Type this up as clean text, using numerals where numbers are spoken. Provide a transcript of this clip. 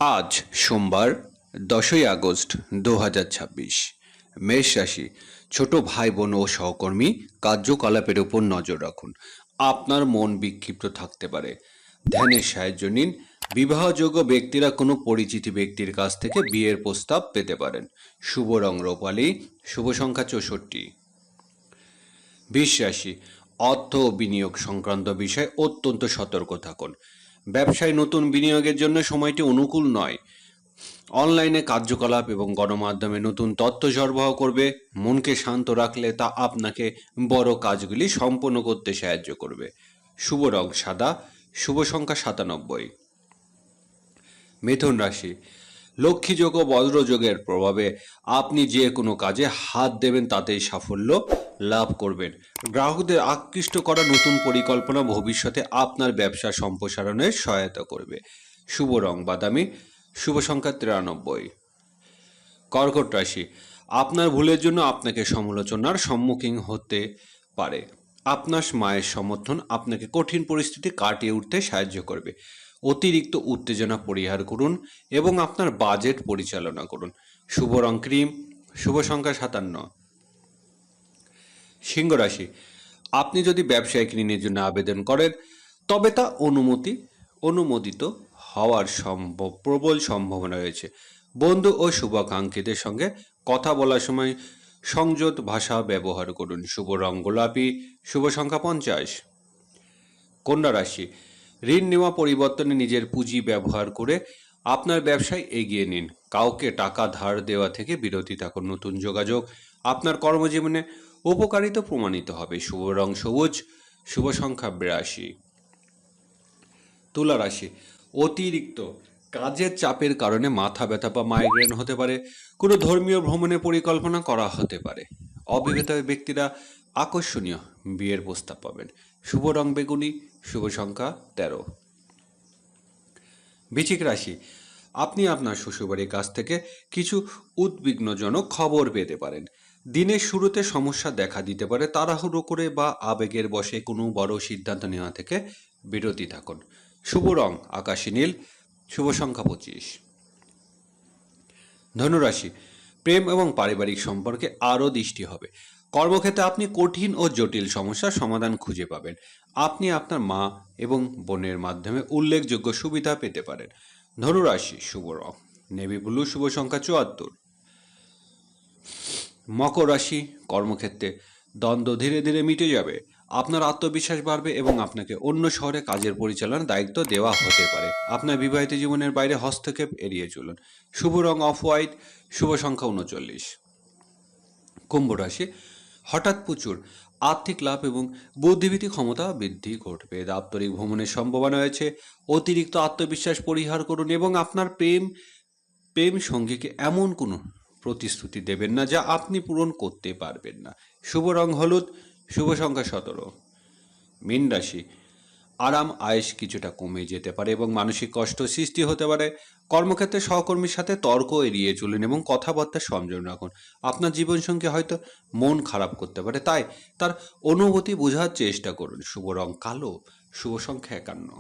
আজ সোমবার 10ই আগস্ট 2026। মেষ রাশি। ছোট ভাই বোন ও সহকর্মী কার্যকলাপের উপর নজর রাখুন। আপনার মন বিক্ষিপ্ত থাকতে পারে। ধ্যানের সাহায্য নিন। বিবাহযোগ্য ব্যক্তিরা কোনো পরিচিত ব্যক্তির কাছ থেকে বিয়ের প্রস্তাব পেতে পারেন। শুভ রং রূপালী। শুভ সংখ্যা 64। বৃষ রাশি। অর্থ ও বিনিয়োগ সংক্রান্ত বিষয়ে অত্যন্ত সতর্ক থাকুন। ব্যবসায় নতুন বিনিয়োগের জন্য সময়টি অনুকূল নয়। অনলাইনে কার্যকলাপ এবং গণমাধ্যমে নতুন তথ্য সরবরাহ করবে। মনকে শান্ত রাখলে তা আপনাকে বড় কাজগুলি সম্পন্ন করতে সাহায্য করবে। শুভ রং সাদা। শুভ সংখ্যা 97। মিথুন রাশি। লক্ষ্মীযোগ ও বজ্রযোগের প্রভাবে আপনি যে কোনো কাজে হাত দেবেন তাতেই সাফল্য লাভ করবেন। গ্রাহকদের আকৃষ্ট করা নতুন পরিকল্পনা ভবিষ্যতে আপনার ব্যবসা সম্প্রসারণে সহায়তা করবে। শুভ রং বাদামি। শুভ সংখ্যা 93। কর্কট রাশি। আপনার ভুলের জন্য আপনাকে সমালোচনার সম্মুখীন হতে পারে। আপনার মায়ের সমর্থন আপনাকে কঠিন পরিস্থিতি কাটিয়ে উঠতে সাহায্য করবে। অতিরিক্ত উত্তেজনা পরিহার করুন এবং আপনার বাজেট পরিচালনা করুন। শুভ রং ক্রিম। শুভ সংখ্যা 57। সিংহ রাশি। আপনি যদি ব্যবসায়িক ঋণের জন্য আবেদন করেন তবে তা অনুমোদিত হওয়ার প্রবল সম্ভাবনা রয়েছে। বন্ধু ও শুভাকাঙ্ক্ষীদের সঙ্গে কথা বলার সময় সংযত ভাষা ব্যবহার করুন। শুভ রং গোলাপি। শুভ সংখ্যা 50। কন্যা রাশি। ঋণ নেওয়া পরিবর্তনে নিজের পুঁজি ব্যবহার করে আপনার ব্যবসায় এগিয়ে নিন। কাউকে টাকা ধার দেওয়া থেকে বিরতি থাকুন। নতুন যোগাযোগ আপনার কর্মজীবনে উপকারিতা প্রমাণিত হবে। শুভ রং সবুজ। শুভ সংখ্যা 82। তুলা রাশি। অতিরিক্ত কাজের চাপের কারণে মাথা ব্যথা বা মাইগ্রেন হতে পারে। কোনো ধর্মীয় ভ্রমণের পরিকল্পনা করা হতে পারে। অবিবাহিত ব্যক্তিরা আকর্ষণীয় বিয়ের প্রস্তাব পাবেন। শুভ রং বেগুনি। শুভ সংখ্যা 13। বৃশ্চিক রাশি। আপনি আপনার শ্বশুরবাড়ির কাছ থেকে কিছু উদ্বিগ্নজনক খবর পেতে পারেন। দিনের শুরুতে সমস্যা দেখা দিতে পারে। তাড়াহুড়ো করে বা আবেগের বশে কোনো বড় সিদ্ধান্ত নেওয়া থেকে বিরতি থাকুন। শুভ রং আকাশী নীল। শুভ সংখ্যা 25। ধনুরাশি। প্রেম এবং পারিবারিক সম্পর্কে আরও দৃষ্টি হবে। কর্মক্ষেত্রে আপনি কঠিন ও জটিল সমস্যার সমাধান খুঁজে পাবেন। আপনি আপনার মা এবং বোনের মাধ্যমে উল্লেখযোগ্য সুবিধা পেতে পারেন। ধনুরাশি। শুভ রং নেভি ব্লু। শুভ সংখ্যা 74। মকর রাশি। কর্মক্ষেত্রে দ্বন্দ্ব ধীরে ধীরে মিটে যাবে। আপনার আত্মবিশ্বাস বাড়বে এবং আপনাকে অন্য শহরে কাজের পরিচালনার দায়িত্ব দেওয়া হতে পারে। আপনার বিবাহিত জীবনের বাইরে হস্তক্ষেপ এড়িয়ে চলুন। শুভ রং অফ হোয়াইট। শুভ সংখ্যা 39। কুম্ভ রাশি। হঠাৎ প্রচুর আর্থিক লাভ এবং বুদ্ধিবৃত্তিক ক্ষমতা বৃদ্ধি ঘটবে। দাপ্তরিক ভ্রমণের সম্ভাবনা রয়েছে। অতিরিক্ত আত্মবিশ্বাস পরিহার করুন এবং আপনার প্রেম সঙ্গীকে এমন কোনো প্রতিশ্রুতি দেবেন না যা আপনি পূরণ করতে পারবেন না। শুভ রং হলুদ। শুভ সংখ্যা 17। মীন রাশি। আরাম আয়েশ কিছুটা কমে যেতে পারে এবং মানসিক কষ্ট সৃষ্টি হতে পারে। কর্মক্ষেত্রে সহকর্মীর সাথে তর্ক এড়িয়ে চলুন এবং কথাবার্তা সংযম রাখুন। আপনার জীবনসঙ্গী হয়তো মন খারাপ করতে পারে, তাই তার অনুভূতি বোঝার চেষ্টা করুন। শুভ রং কালো। শুভ সংখ্যা 51।